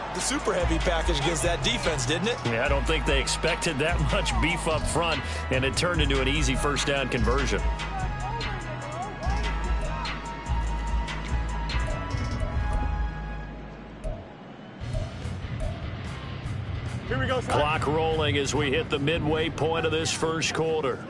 packed the super heavy package against that defense, didn't it? Yeah, I don't think they expected that much beef up front, and it turned into an easy first down conversion. Here we go, clock rolling as we hit the midway point of this first quarter.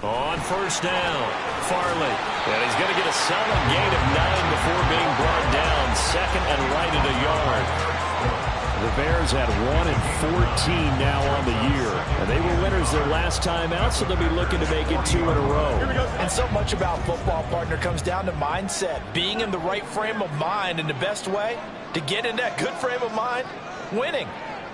On first down, Farley. And he's going to get a solid gain of 9 before being brought down. Second and right at a yard. The Bears had 1-14 now on the year. And they were winners their last time out, so they'll be looking to make it 2 in a row. And so much about football, partner, comes down to mindset. Being in the right frame of mind, and the best way to get in that good frame of mind, winning.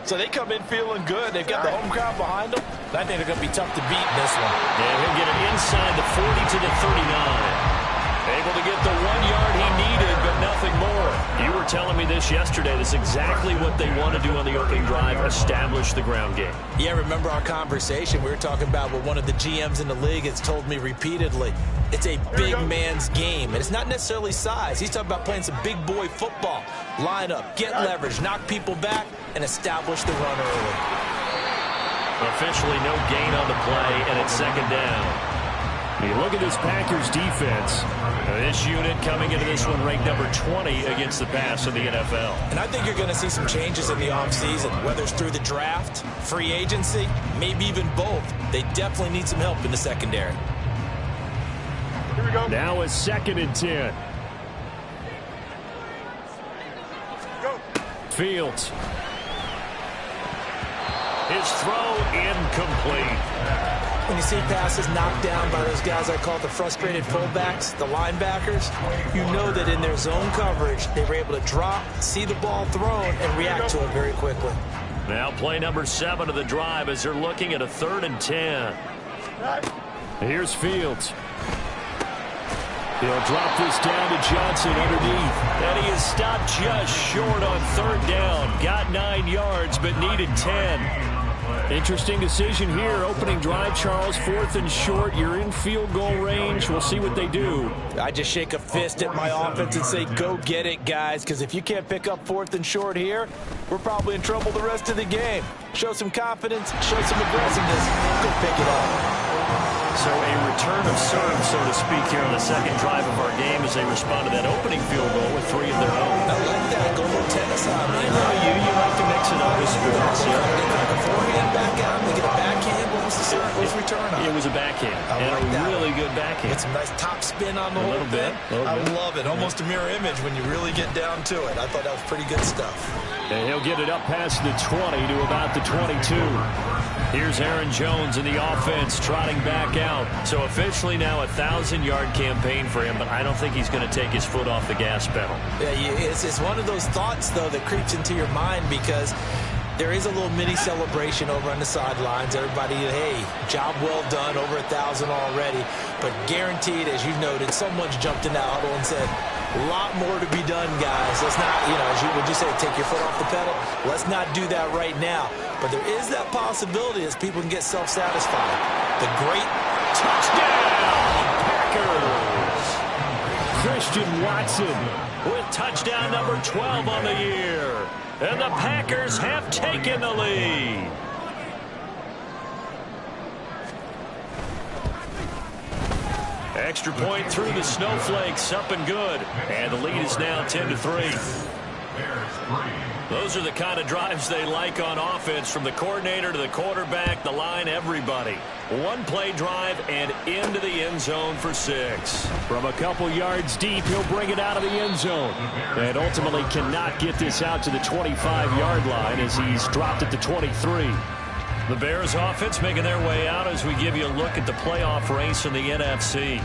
So they come in feeling good. They've got the home crowd behind them. I think they're going to be tough to beat in this one. Yeah, he'll get it inside the 40 to the 39. Able to get the 1 yard he needed, but nothing more. You were telling me this yesterday. This is exactly what they want to do on the opening drive, establish the ground game. Yeah, remember our conversation? We were talking about what one of the GMs in the league has told me repeatedly. It's a big man's game, and it's not necessarily size. He's talking about playing some big boy football. Line up, get leverage, knock people back, and establish the run early. Officially no gain on the play, and it's second down. You look at this Packers defense. This unit coming into this one ranked number 20 against the pass in the NFL. And I think you're going to see some changes in the offseason, whether it's through the draft, free agency, maybe even both. They definitely need some help in the secondary. Here we go. Now a 2nd and 10. Go. Fields. His throw incomplete. When you see passes knocked down by those guys I call the frustrated fullbacks, the linebackers, you know that in their zone coverage, they were able to drop, see the ball thrown, and react to it very quickly. Now play number 7 of the drive as they're looking at a 3rd and 10. Here's Fields. He'll drop this down to Johnson underneath. And he is stopped just short on 3rd down. Got 9 yards, but needed 10. Interesting decision here. Opening drive, Charles. 4th and short. You're in field goal range. We'll see what they do. I just shake a fist at my offense and say, go get it, guys, because if you can't pick up 4th and short here, we're probably in trouble the rest of the game. Show some confidence, show some aggressiveness, go pick it up. So a return of serve, so to speak, here on the second drive of our game as they respond to that opening field goal with 3 of their own. I like that. Go a little tennis on me. I know you like to mix it up with sports. They got a forehand back out. They get a backhand. What was the serve? What was return on? It was a backhand. And a really good backhand. Get some nice top spin on the whole thing. I love it. Almost a mirror image when you really get down to it. I thought that was pretty good stuff. And he'll get it up past the 20 to about the 22. Here's Aaron Jones in the offense trotting back out. So officially now a 1,000-yard campaign for him, but I don't think he's going to take his foot off the gas pedal. Yeah, it's one of those thoughts, though, that creeps into your mind because there is a little mini celebration over on the sidelines. Everybody, hey, job well done, over 1,000 already. But guaranteed, as you noted, someone's jumped in that huddle and said, a lot more to be done, guys. Let's not, as you would you say, take your foot off the pedal? Let's not do that right now. But there is that possibility as people can get self-satisfied. The great touchdown, Packers! Christian Watson with touchdown number 12 on the year. And the Packers have taken the lead. Extra point through the snowflakes, up and good. And the lead is now 10-3. Those are the kind of drives they like on offense, from the coordinator to the quarterback, the line, everybody. One-play drive and into the end zone for 6. From a couple yards deep, he'll bring it out of the end zone. And ultimately cannot get this out to the 25-yard line as he's dropped it to 23. The Bears offense making their way out as we give you a look at the playoff race in the NFC.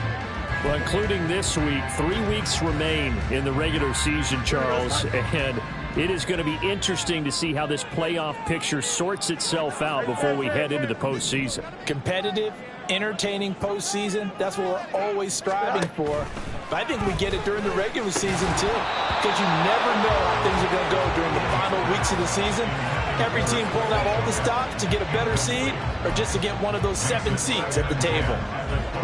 Well, including this week, 3 weeks remain in the regular season, Charles, and it is going to be interesting to see how this playoff picture sorts itself out before we head into the postseason. Competitive, entertaining postseason, that's what we're always striving for. But I think we get it during the regular season, too, because you never know how things are going to go during the final weeks of the season. Every team pulling out all the stops to get a better seed or just to get one of those 7 seats at the table.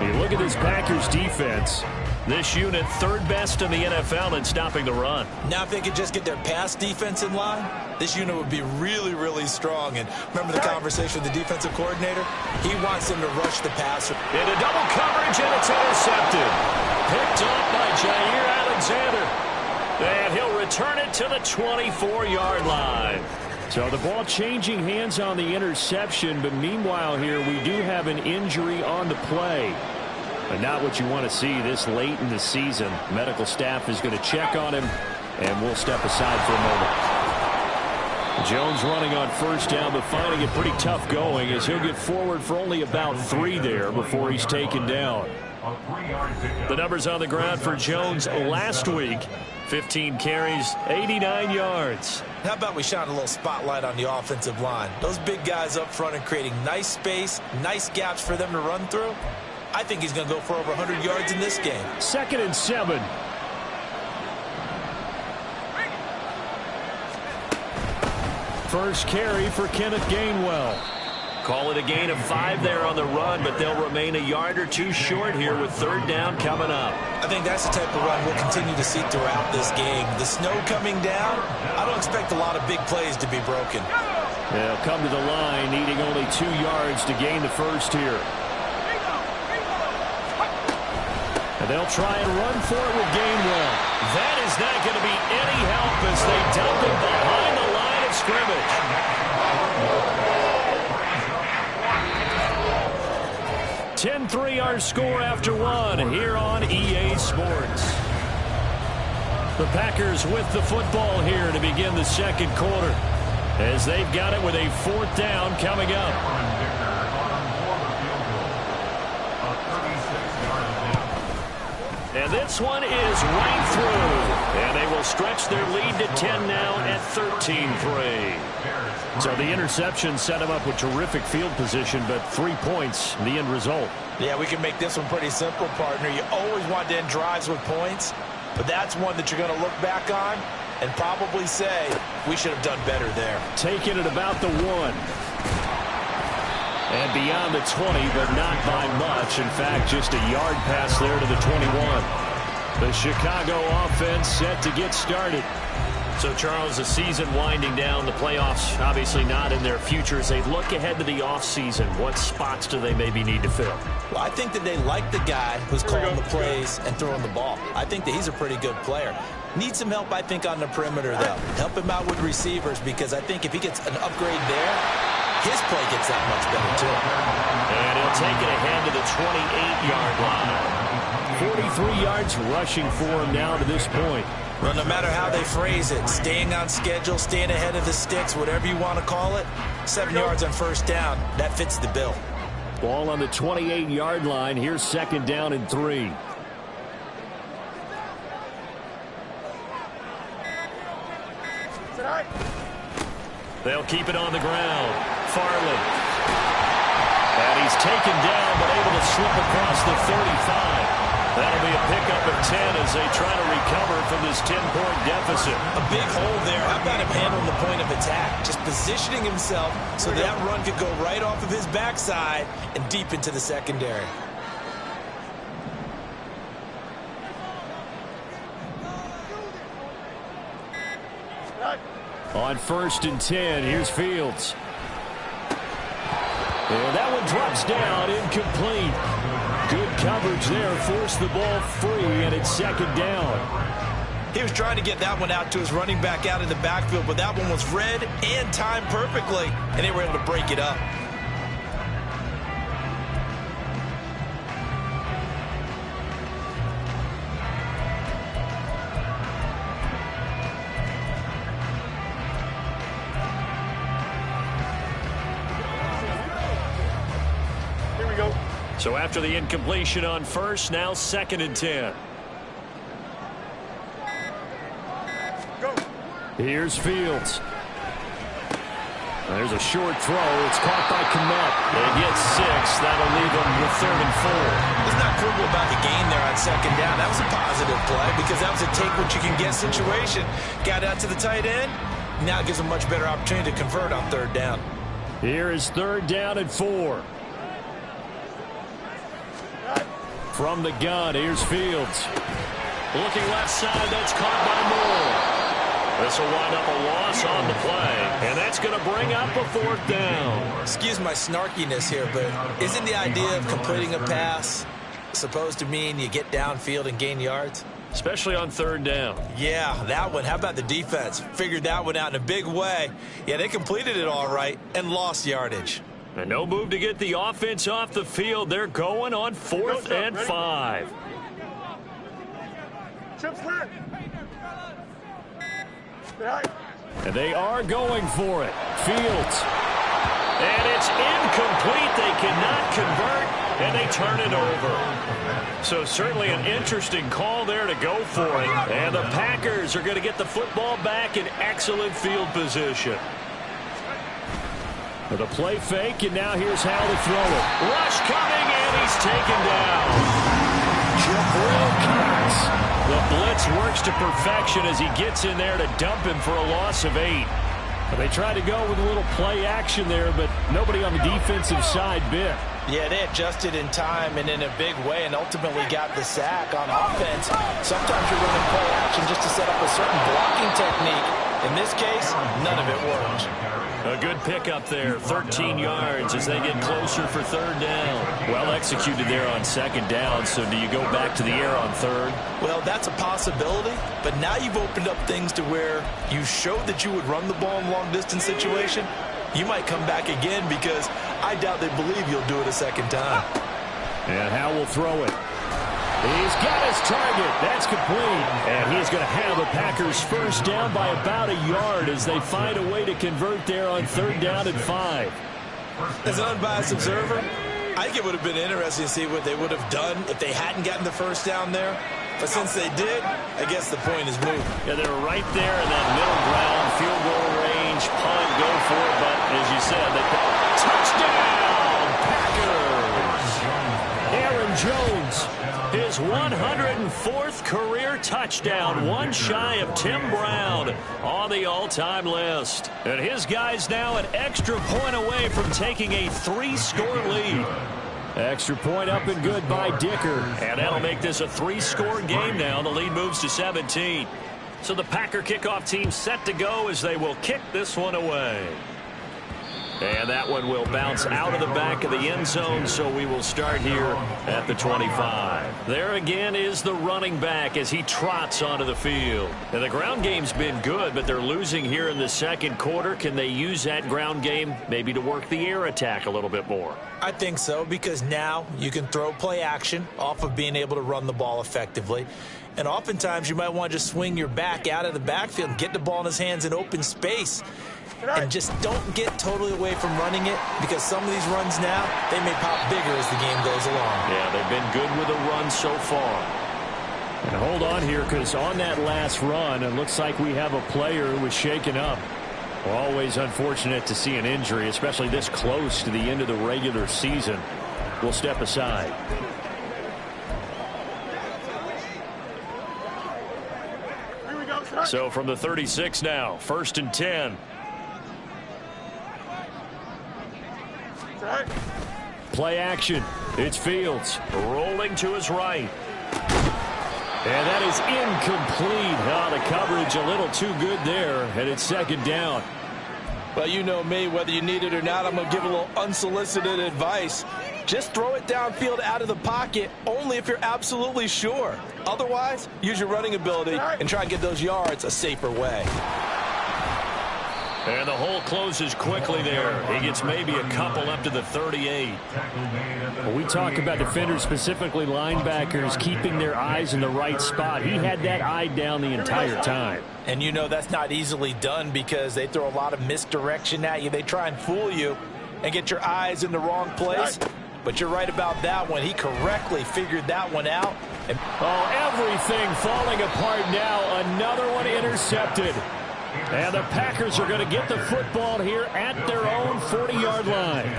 You look at this Packers defense. This unit third best in the NFL in stopping the run. Now if they could just get their pass defense in line, this unit would be really, really strong. And remember the conversation with the defensive coordinator? He wants them to rush the passer. Into double coverage, and it's intercepted. Picked up by Jair Alexander. And he'll return it to the 24-yard line. So the ball changing hands on the interception, but meanwhile here we do have an injury on the play. But not what you want to see this late in the season. Medical staff is going to check on him, and we'll step aside for a moment. Jones running on first down, but finding it pretty tough going as he'll get forward for only about 3 there before he's taken down. The numbers on the ground for Jones last week. 15 carries, 89 yards. How about we shine a little spotlight on the offensive line? Those big guys up front are creating nice space, nice gaps for them to run through. I think he's going to go for over 100 yards in this game. 2nd and 7. First carry for Kenneth Gainwell. Call it a gain of 5 there on the run, but they'll remain a yard or 2 short here with 3rd down coming up. I think that's the type of run we'll continue to see throughout this game. The snow coming down, I don't expect a lot of big plays to be broken. They'll come to the line, needing only 2 yards to gain the first here. And they'll try and run for it with Gainwell. That is not going to be any help as they dump him behind the line of scrimmage. 10-3 our score after 1 here on EA Sports. The Packers with the football here to begin the 2nd quarter as they've got it with a 4th down coming up. And this one is right through. And they will stretch their lead to 10 now at 13-3. So the interception set him up with terrific field position, but 3 points, the end result. Yeah, we can make this one pretty simple, partner. You always want to end drives with points, but that's one that you're going to look back on and probably say, we should have done better there. Taking it about the 1. And beyond the 20, but not by much. In fact, just a yard pass there to the 21. The Chicago offense set to get started. So, Charles, the season winding down, the playoffs obviously not in their future. As they look ahead to the offseason, what spots do they maybe need to fill? Well, I think that they like the guy who's calling the plays and throwing the ball. I think that he's a pretty good player. Needs some help, I think, on the perimeter, though. Help him out with receivers, because I think if he gets an upgrade there, his play gets that much better, too. And he'll take it ahead to the 28-yard line. 43 yards rushing for him now to this point. Well, no matter how they phrase it, staying on schedule, staying ahead of the sticks, whatever you want to call it, 7 yards on first down, that fits the bill. Ball on the 28-yard line. Here's 2nd down and 3. They'll keep it on the ground. Farland. And he's taken down, but able to slip across the 35. That'll be a pickup of 10 as they try to recover from this 10-point deficit. A big hole there. How about him handling the point of attack? Just positioning himself so that run could go right off of his backside and deep into the secondary. On 1st and 10, here's Fields. And that one drops down, incomplete. Good coverage there, forced the ball free, and it's 2nd down. He was trying to get that one out to his running back out in the backfield, but that one was read and timed perfectly, and they were able to break it up. So after the incompletion on first, now 2nd and 10. Go. Here's Fields. There's a short throw. It's caught by Kmet. They get 6. That'll leave them with 3rd and 4. Let's not quibble about the gain there on 2nd down. That was a positive play because that was a take-what-you-can-get situation. Got out to the tight end. Now it gives them much better opportunity to convert on 3rd down. Here is 3rd down and 4. From the gun, here's Fields. Looking left side, that's caught by Moore. This will wind up a loss on the play, and that's going to bring up a 4th down. Excuse my snarkiness here, but isn't the idea of completing a pass supposed to mean you get downfield and gain yards? Especially on 3rd down. Yeah, that one. How about the defense? Figured that one out in a big way. Yeah, they completed it all right and lost yardage. And no move to get the offense off the field. They're going on 4th and 5. And they are going for it. Fields. And it's incomplete. They cannot convert, and they turn it over. So certainly an interesting call there to go for it. And the Packers are going to get the football back in excellent field position. With a play fake, and now here's how to throw it. Rush coming, and he's taken down. Jabril Cox. The blitz works to perfection as he gets in there to dump him for a loss of 8. They tried to go with a little play action there, but nobody on the defensive side bit. Yeah, they adjusted in time and in a big way and ultimately got the sack on offense. Sometimes you're running play action just to set up a certain blocking technique. In this case, none of it worked. A good pickup there, 13 yards as they get closer for 3rd down. Well executed there on 2nd down, so do you go back to the air on 3rd? Well, that's a possibility, but now you've opened up things to where you showed that you would run the ball in long-distance situation. You might come back again because I doubt they believe you'll do it a 2nd time. And Howe will throw it. He's got his target. That's complete. And he's going to have the Packers 1st down by about a yard as they find a way to convert there on 3rd down and 5. As an unbiased observer, I think it would have been interesting to see what they would have done if they hadn't gotten the 1st down there. But since they did, I guess the point is moved. Yeah, they're right there in that middle ground, field goal range, punt, go for it. But as you said, they touchdown, Packers. Aaron Jones. His 104th career touchdown, one shy of Tim Brown on the all-time list. And his guys now an extra point away from taking a 3-score lead. Extra point up and good by Dicker. And that'll make this a 3-score game now. The lead moves to 17. So the Packer kickoff team set to go as they will kick this one away. And that one will bounce out of the back of the end zone, so we will start here at the 25. There again is the running back as he trots onto the field. And the ground game's been good, but they're losing here in the 2nd quarter. Can they use that ground game maybe to work the air attack a little bit more? I think so, because now you can throw play action off of being able to run the ball effectively. And oftentimes you might want to just swing your back out of the backfield and get the ball in his hands in open space. And just don't get totally away from running it, because some of these runs now, they may pop bigger as the game goes along. Yeah, they've been good with a run so far. And hold on here, because on that last run, it looks like we have a player who was shaken up. Always unfortunate to see an injury, especially this close to the end of the regular season. We'll step aside. So from the 36 now, 1st and 10. Play action. It's Fields. Rolling to his right. And that is incomplete. Oh, the coverage a little too good there, and it's 2nd down. Well, you know me, whether you need it or not, I'm going to give a little unsolicited advice. Just throw it downfield out of the pocket only if you're absolutely sure. Otherwise, use your running ability and try and get those yards a safer way. And the hole closes quickly there. He gets maybe a couple up to the 38. Well, we talk about defenders, specifically linebackers, keeping their eyes in the right spot. He had that eye down the entire time. And you know that's not easily done because they throw a lot of misdirection at you. They try and fool you and get your eyes in the wrong place. But you're right about that one. He correctly figured that one out. And everything falling apart now. Another one intercepted. And the Packers are going to get the football here at their own 40-yard line.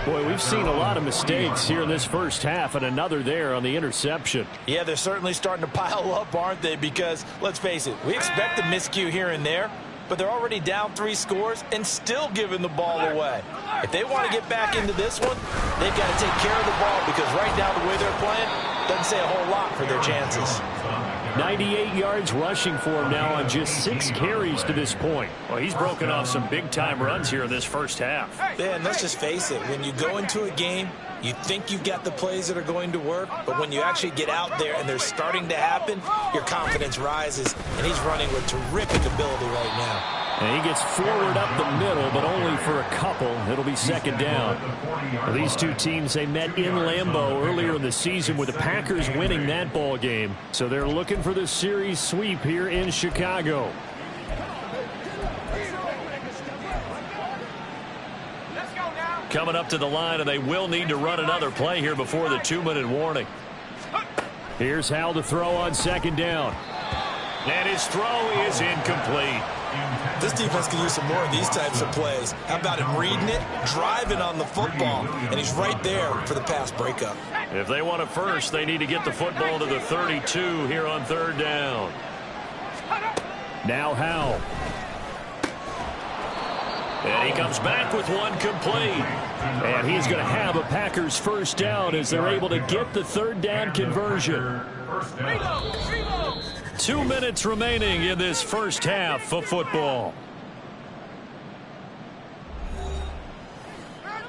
Boy, we've seen a lot of mistakes here in this first half, and another there on the interception. Yeah, they're certainly starting to pile up, aren't they? Because, let's face it, we expect a miscue here and there, but they're already down 3 scores and still giving the ball away. If they want to get back into this one, they've got to take care of the ball, because right now, the way they're playing, doesn't say a whole lot for their chances. 98 yards rushing for him now on just 6 carries to this point. Well, he's broken off some big-time runs here in this first half. Yeah, and let's just face it. When you go into a game, you think you've got the plays that are going to work, but when you actually get out there and they're starting to happen, your confidence rises, and he's running with terrific ability right now. And he gets forward up the middle, but only for a couple. It'll be second down. Well, these two teams, they met in Lambeau earlier in the season with the Packers winning that ball game. So they're looking for the series sweep here in Chicago. Coming up to the line, and they will need to run another play here before the 2-minute warning. Here's Howell to throw on second down. And his throw is incomplete. This defense can use some more of these types of plays. How about him reading it, driving on the football, and he's right there for the pass breakup. If they want it first, they need to get the football to the 32 here on third down. Now Howell. And he comes back with one complete. And he's going to have a Packers first down as they're able to get the third down conversion. 2 minutes remaining in this first half of football.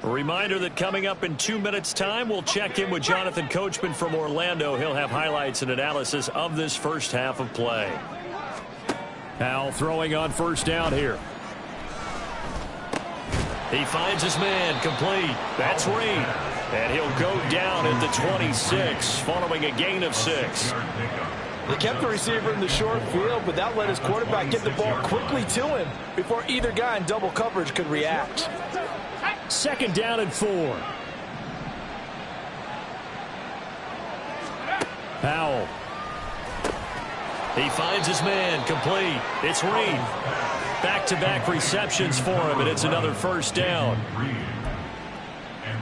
A reminder that coming up in 2 minutes' time, we'll check in with Jonathan Coachman from Orlando. He'll have highlights and analysis of this first half of play. Howell throwing on first down here. He finds his man complete. That's Reed. And he'll go down at the 26 following a gain of 6. He kept the receiver in the short field, but that let his quarterback get the ball quickly to him before either guy in double coverage could react. Second down and 4. Howell. He finds his man complete. It's Reed. Back-to-back receptions for him, and it's another first down. An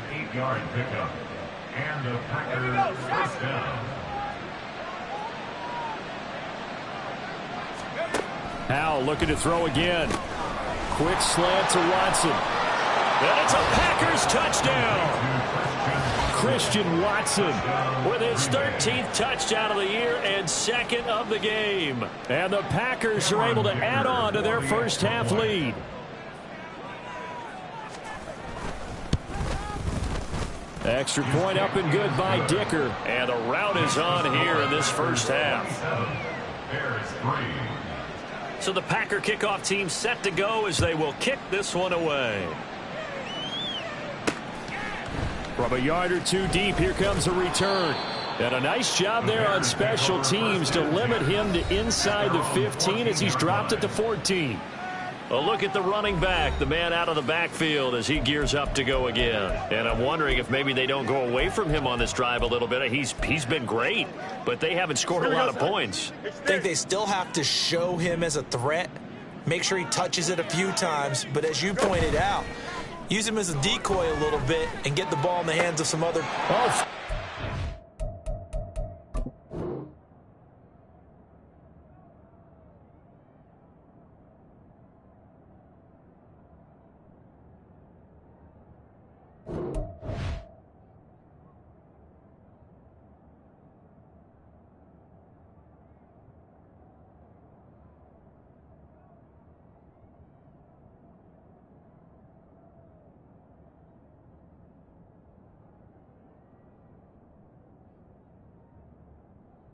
8-yard pickup. And the Packers first down. Howell looking to throw again. Quick slant to Watson. And it's a Packers touchdown. Christian Watson with his 13th touchdown of the year and second of the game. And the Packers are able to add on to their first half lead. Extra point up and good by Dicker. And the route is on here in this first half. So the Packer kickoff team set to go as they will kick this one away. From a yard or two deep, here comes a return. And a nice job there on special teams to limit him to inside the 15 as he's dropped it to 14. A look at the running back, the man out of the backfield as he gears up to go again. And I'm wondering if maybe they don't go away from him on this drive a little bit. He's been great, but they haven't scored a lot of points. I think they still have to show him as a threat, make sure he touches it a few times, but as you pointed out, use him as a decoy a little bit and get the ball in the hands of some other. Oh.